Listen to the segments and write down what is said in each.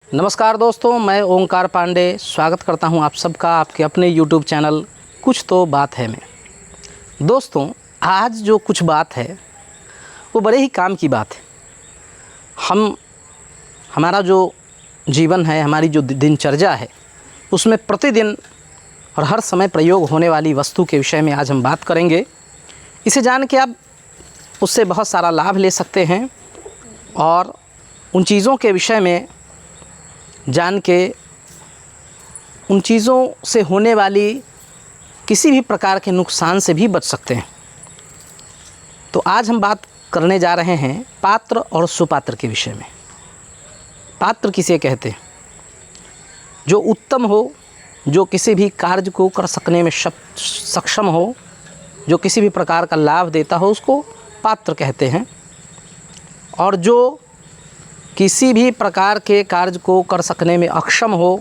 नमस्कार दोस्तों, मैं ओंकार पांडे स्वागत करता हूं आप सबका आपके अपने YouTube चैनल कुछ तो बात है में। दोस्तों, आज जो कुछ बात है वो बड़े ही काम की बात है। हमारा जो जीवन है, हमारी जो दिनचर्या है, उसमें प्रतिदिन और हर समय प्रयोग होने वाली वस्तु के विषय में आज हम बात करेंगे। इसे जान के आप उससे बहुत सारा लाभ ले सकते हैं और उन चीज़ों के विषय में जान के उन चीज़ों से होने वाली किसी भी प्रकार के नुकसान से भी बच सकते हैं। तो आज हम बात करने जा रहे हैं पात्र और सुपात्र के विषय में। पात्र किसे कहते हैं? जो उत्तम हो, जो किसी भी कार्य को कर सकने में सक्षम हो, जो किसी भी प्रकार का लाभ देता हो, उसको पात्र कहते हैं। और जो किसी भी प्रकार के कार्य को कर सकने में अक्षम हो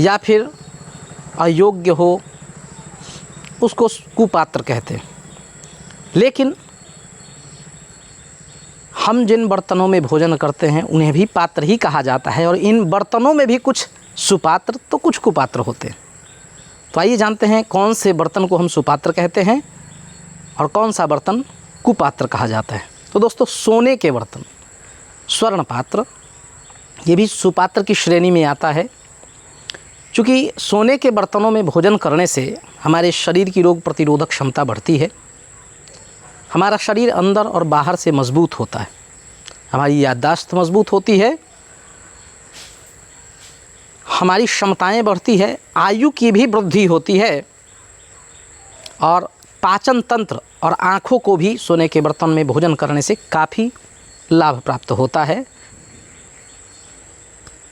या फिर अयोग्य हो, उसको कुपात्र कहते हैं। लेकिन हम जिन बर्तनों में भोजन करते हैं उन्हें भी पात्र ही कहा जाता है, और इन बर्तनों में भी कुछ सुपात्र तो कुछ कुपात्र होते हैं। तो आइए जानते हैं कौन से बर्तन को हम सुपात्र कहते हैं और कौन सा बर्तन कुपात्र कहा जाता है। तो दोस्तों, सोने के बर्तन, स्वर्ण पात्र, ये भी सुपात्र की श्रेणी में आता है। क्योंकि सोने के बर्तनों में भोजन करने से हमारे शरीर की रोग प्रतिरोधक क्षमता बढ़ती है, हमारा शरीर अंदर और बाहर से मजबूत होता है, हमारी याददाश्त मजबूत होती है, हमारी क्षमताएं बढ़ती है, आयु की भी वृद्धि होती है, और पाचन तंत्र और आँखों को भी सोने के बर्तन में भोजन करने से काफ़ी लाभ प्राप्त होता है।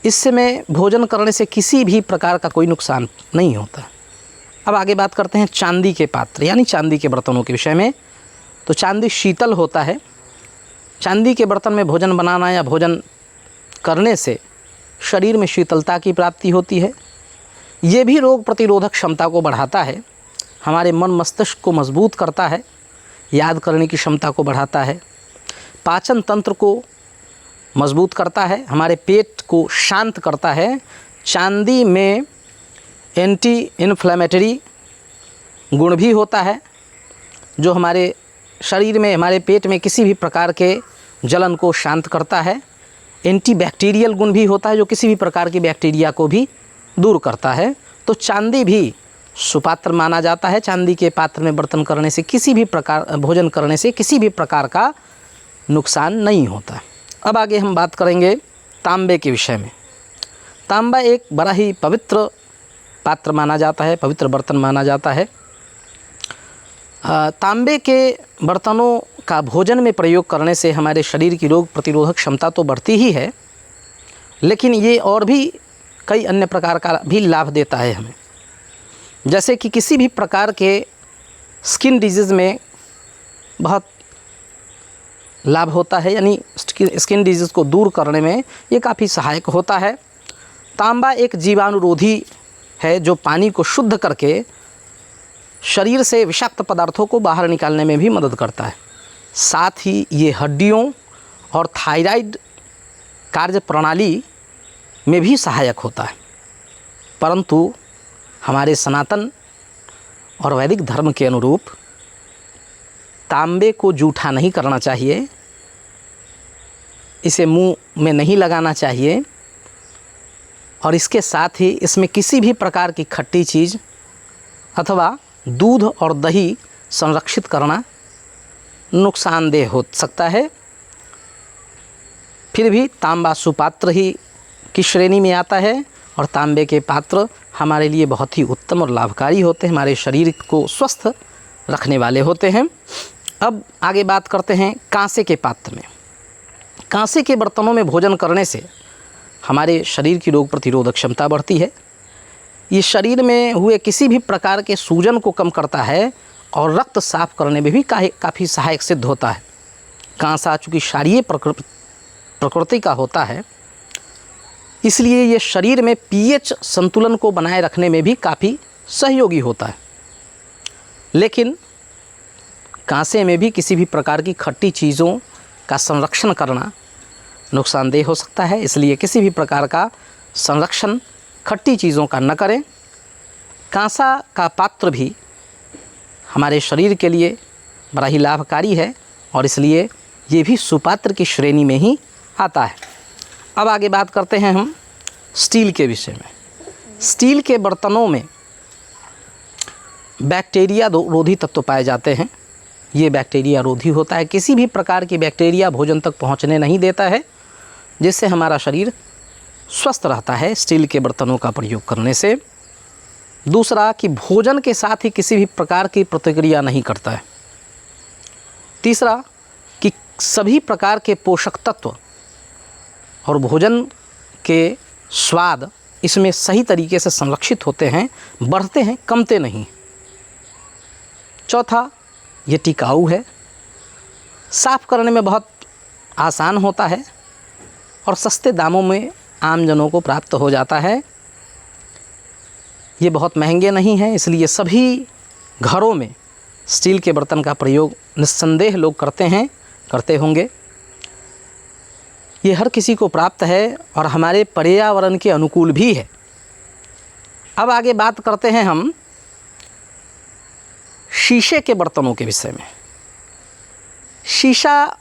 इससे में भोजन करने से किसी भी प्रकार का कोई नुकसान नहीं होता। अब आगे बात करते हैं चांदी के पात्र यानी चांदी के बर्तनों के विषय में। तो चांदी शीतल होता है। चांदी के बर्तन में भोजन बनाना या भोजन करने से शरीर में शीतलता की प्राप्ति होती है। ये भी रोग प्रतिरोधक क्षमता को बढ़ाता है, हमारे मन मस्तिष्क को मजबूत करता है, याद करने की क्षमता को बढ़ाता है, पाचन तंत्र को मजबूत करता है, हमारे पेट को शांत करता है। चांदी में एंटी इन्फ्लेमेटरी गुण भी होता है, जो हमारे शरीर में, हमारे पेट में किसी भी प्रकार के जलन को शांत करता है। एंटी बैक्टीरियल गुण भी होता है, जो किसी भी प्रकार की बैक्टीरिया को भी दूर करता है। तो चांदी भी सुपात्र माना जाता है। चांदी के पात्र में बर्तन करने से किसी भी प्रकार भोजन करने से किसी भी प्रकार का नुकसान नहीं होता। अब आगे हम बात करेंगे तांबे के विषय में। तांबा एक बड़ा ही पवित्र पात्र माना जाता है, पवित्र बर्तन माना जाता है। तांबे के बर्तनों का भोजन में प्रयोग करने से हमारे शरीर की रोग प्रतिरोधक क्षमता तो बढ़ती ही है, लेकिन ये और भी कई अन्य प्रकार का भी लाभ देता है हमें। जैसे कि किसी भी प्रकार के स्किन डिजीज़ में बहुत लाभ होता है, यानी स्किन डिजीज़ को दूर करने में ये काफ़ी सहायक होता है। तांबा एक जीवाणुरोधी है, जो पानी को शुद्ध करके शरीर से विषाक्त पदार्थों को बाहर निकालने में भी मदद करता है। साथ ही ये हड्डियों और थायराइड कार्य प्रणाली में भी सहायक होता है। परंतु हमारे सनातन और वैदिक धर्म के अनुरूप तांबे को जूठा नहीं करना चाहिए, इसे मुंह में नहीं लगाना चाहिए, और इसके साथ ही इसमें किसी भी प्रकार की खट्टी चीज़ अथवा दूध और दही संरक्षित करना नुकसानदेह हो सकता है। फिर भी तांबा सुपात्र ही की श्रेणी में आता है, और तांबे के पात्र हमारे लिए बहुत ही उत्तम और लाभकारी होते हैं, हमारे शरीर को स्वस्थ रखने वाले होते हैं। अब आगे बात करते हैं कांसे के पात्र में। कांसे के बर्तनों में भोजन करने से हमारे शरीर की रोग प्रतिरोधक क्षमता बढ़ती है। ये शरीर में हुए किसी भी प्रकार के सूजन को कम करता है और रक्त साफ करने में भी काफ़ी सहायक सिद्ध होता है। कांसा चूँकि क्षारीय प्रकृति का होता है, इसलिए ये शरीर में पीएच संतुलन को बनाए रखने में भी काफ़ी सहयोगी होता है। लेकिन कांसे में भी किसी भी प्रकार की खट्टी चीज़ों का संरक्षण करना नुकसानदेह हो सकता है, इसलिए किसी भी प्रकार का संरक्षण खट्टी चीज़ों का न करें। कांसा का पात्र भी हमारे शरीर के लिए बड़ा ही लाभकारी है और इसलिए ये भी सुपात्र की श्रेणी में ही आता है। अब आगे बात करते हैं हम स्टील के विषय में। स्टील के बर्तनों में बैक्टीरिया रोधी तत्व पाए जाते हैं। ये बैक्टीरिया रोधी होता है, किसी भी प्रकार की बैक्टीरिया भोजन तक पहुंचने नहीं देता है, जिससे हमारा शरीर स्वस्थ रहता है स्टील के बर्तनों का प्रयोग करने से। दूसरा कि भोजन के साथ ही किसी भी प्रकार की प्रतिक्रिया नहीं करता है। तीसरा कि सभी प्रकार के पोषक तत्व और भोजन के स्वाद इसमें सही तरीके से संरक्षित होते हैं, बढ़ते हैं, कमते नहीं। चौथा, ये टिकाऊ है, साफ़ करने में बहुत आसान होता है और सस्ते दामों में आम जनों को प्राप्त हो जाता है। ये बहुत महंगे नहीं हैं, इसलिए सभी घरों में स्टील के बर्तन का प्रयोग निस्संदेह लोग करते होंगे। ये हर किसी को प्राप्त है और हमारे पर्यावरण के अनुकूल भी है। अब आगे बात करते हैं हम शीशे के बर्तनों के विषय में। शीशा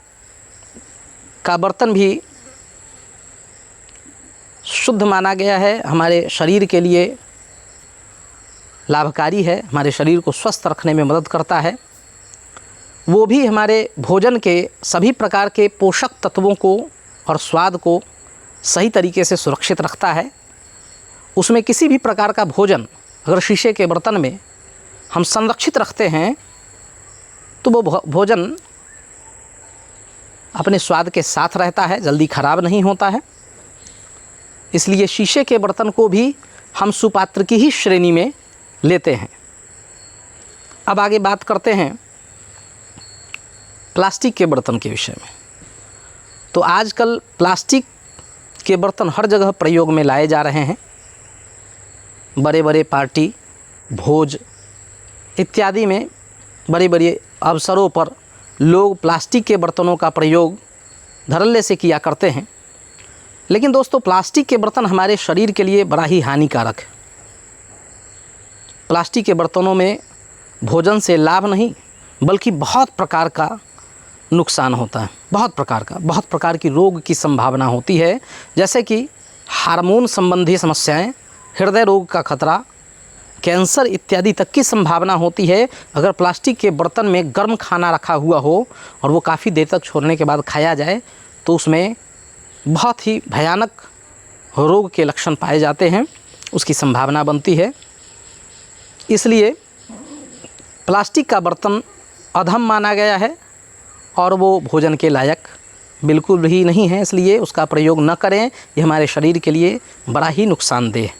का बर्तन भी शुद्ध माना गया है, हमारे शरीर के लिए लाभकारी है, हमारे शरीर को स्वस्थ रखने में मदद करता है। वो भी हमारे भोजन के सभी प्रकार के पोषक तत्वों को और स्वाद को सही तरीके से सुरक्षित रखता है। उसमें किसी भी प्रकार का भोजन अगर शीशे के बर्तन में हम संरक्षित रखते हैं तो वो भोजन अपने स्वाद के साथ रहता है, जल्दी ख़राब नहीं होता है। इसलिए शीशे के बर्तन को भी हम सुपात्र की ही श्रेणी में लेते हैं। अब आगे बात करते हैं प्लास्टिक के बर्तन के विषय में। तो आजकल प्लास्टिक के बर्तन हर जगह प्रयोग में लाए जा रहे हैं। बड़े बड़े पार्टी, भोज इत्यादि में बड़े बड़े अवसरों पर लोग प्लास्टिक के बर्तनों का प्रयोग धड़ल्ले से किया करते हैं। लेकिन दोस्तों, प्लास्टिक के बर्तन हमारे शरीर के लिए बड़ा ही हानिकारक है। प्लास्टिक के बर्तनों में भोजन से लाभ नहीं बल्कि बहुत प्रकार का नुकसान होता है, बहुत प्रकार की रोग की संभावना होती है, जैसे कि हार्मोन संबंधी समस्याएं, हृदय रोग का खतरा, कैंसर इत्यादि तक की संभावना होती है। अगर प्लास्टिक के बर्तन में गर्म खाना रखा हुआ हो और वो काफ़ी देर तक छोड़ने के बाद खाया जाए तो उसमें बहुत ही भयानक रोग के लक्षण पाए जाते हैं, उसकी संभावना बनती है। इसलिए प्लास्टिक का बर्तन अधम माना गया है और वो भोजन के लायक बिल्कुल भी नहीं है, इसलिए उसका प्रयोग न करें। ये हमारे शरीर के लिए बड़ा ही नुकसानदेह।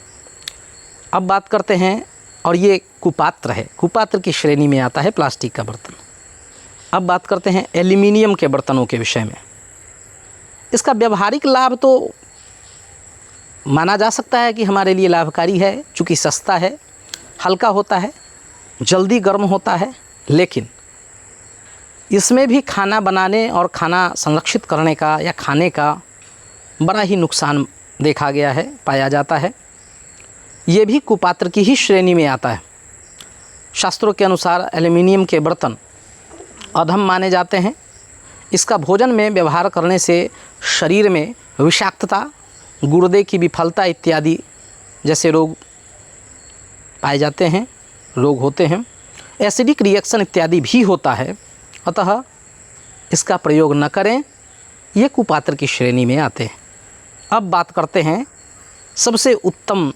अब बात करते हैं, और ये कुपात्र है, कुपात्र की श्रेणी में आता है प्लास्टिक का बर्तन। अब बात करते हैं एल्युमिनियम के बर्तनों के विषय में। इसका व्यवहारिक लाभ तो माना जा सकता है कि हमारे लिए लाभकारी है, चूँकि सस्ता है, हल्का होता है, जल्दी गर्म होता है, लेकिन इसमें भी खाना बनाने और खाना संरक्षित करने का या खाने का बड़ा ही नुकसान देखा गया है, पाया जाता है। ये भी कुपात्र की ही श्रेणी में आता है। शास्त्रों के अनुसार एल्युमिनियम के बर्तन अधम माने जाते हैं। इसका भोजन में व्यवहार करने से शरीर में विषाक्तता, गुर्दे की विफलता इत्यादि जैसे रोग पाए जाते हैं, रोग होते हैं। एसिडिक रिएक्शन इत्यादि भी होता है, अतः इसका प्रयोग न करें, ये कुपात्र की श्रेणी में आते हैं। अब बात करते हैं सबसे उत्तम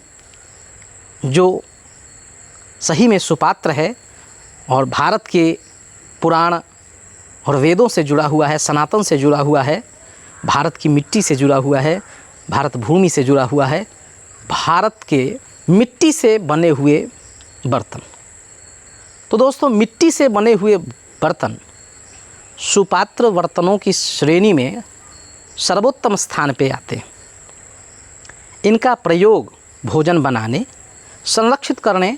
जो सही में सुपात्र है और भारत के पुराण और वेदों से जुड़ा हुआ है, सनातन से जुड़ा हुआ है, भारत की मिट्टी से जुड़ा हुआ है, भारत भूमि से जुड़ा हुआ है, भारत के मिट्टी से बने हुए बर्तन। तो दोस्तों, मिट्टी से बने हुए बर्तन सुपात्र बर्तनों की श्रेणी में सर्वोत्तम स्थान पे आते हैं। इनका प्रयोग भोजन बनाने, संरक्षित करने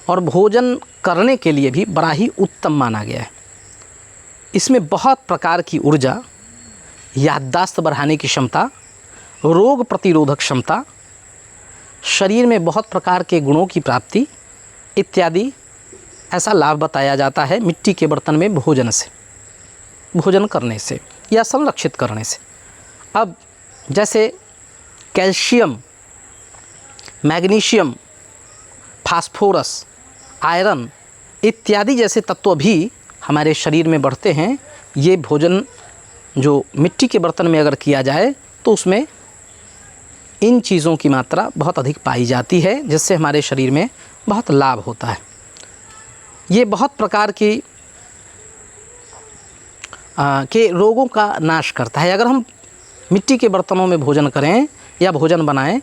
और भोजन करने के लिए भी बड़ा ही उत्तम माना गया है। इसमें बहुत प्रकार की ऊर्जा याददाश्त बढ़ाने की क्षमता, रोग प्रतिरोधक क्षमता, शरीर में बहुत प्रकार के गुणों की प्राप्ति इत्यादि ऐसा लाभ बताया जाता है मिट्टी के बर्तन में भोजन करने से या संरक्षित करने से। अब जैसे कैल्शियम, मैग्नीशियम, फास्फोरस, आयरन इत्यादि जैसे तत्व भी हमारे शरीर में बढ़ते हैं। ये भोजन जो मिट्टी के बर्तन में अगर किया जाए तो उसमें इन चीज़ों की मात्रा बहुत अधिक पाई जाती है, जिससे हमारे शरीर में बहुत लाभ होता है। ये बहुत प्रकार के रोगों का नाश करता है। अगर हम मिट्टी के बर्तनों में भोजन करें या भोजन बनाएं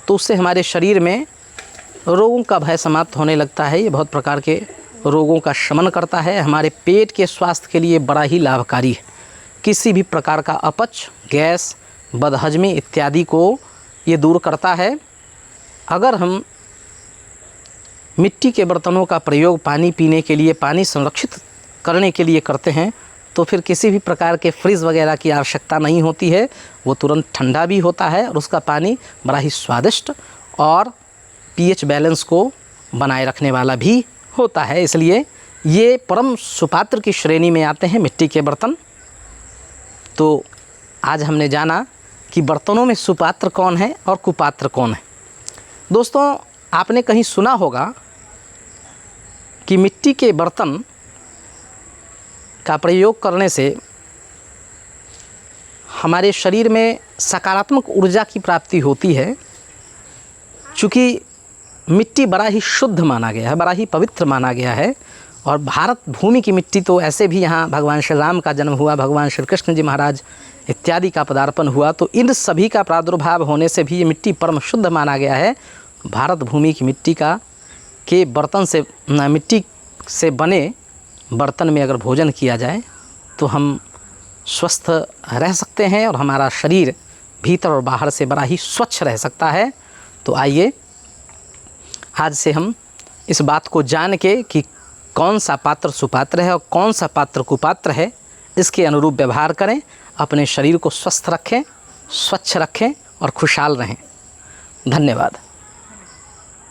तो उससे हमारे शरीर में रोगों का भय समाप्त होने लगता है। ये बहुत प्रकार के रोगों का शमन करता है। हमारे पेट के स्वास्थ्य के लिए बड़ा ही लाभकारी है। किसी भी प्रकार का अपच, गैस, बदहजमी इत्यादि को ये दूर करता है। अगर हम मिट्टी के बर्तनों का प्रयोग पानी पीने के लिए, पानी संरक्षित करने के लिए करते हैं तो फिर किसी भी प्रकार के फ्रिज वगैरह की आवश्यकता नहीं होती है। वो तुरंत ठंडा भी होता है और उसका पानी बड़ा ही स्वादिष्ट और पीएच बैलेंस को बनाए रखने वाला भी होता है। इसलिए ये परम सुपात्र की श्रेणी में आते हैं मिट्टी के बर्तन। तो आज हमने जाना कि बर्तनों में सुपात्र कौन है और कुपात्र कौन है। दोस्तों, आपने कहीं सुना होगा कि मिट्टी के बर्तन का प्रयोग करने से हमारे शरीर में सकारात्मक ऊर्जा की प्राप्ति होती है। चूँकि मिट्टी बड़ा ही शुद्ध माना गया है, बड़ा ही पवित्र माना गया है। और भारत भूमि की मिट्टी तो ऐसे भी यहाँ भगवान श्री राम का जन्म हुआ, भगवान श्री कृष्ण जी महाराज इत्यादि का पदार्पण हुआ, तो इन सभी का प्रादुर्भाव होने से भी ये मिट्टी परम शुद्ध माना गया है। भारत भूमि की मिट्टी के बर्तन से, मिट्टी से बने बर्तन में अगर भोजन किया जाए तो हम स्वस्थ रह सकते हैं और हमारा शरीर भीतर और बाहर से बड़ा ही स्वच्छ रह सकता है। तो आइए आज से हम इस बात को जान के कि कौन सा पात्र सुपात्र है और कौन सा पात्र कुपात्र है, इसके अनुरूप व्यवहार करें। अपने शरीर को स्वस्थ रखें, स्वच्छ रखें और खुशहाल रहें। धन्यवाद।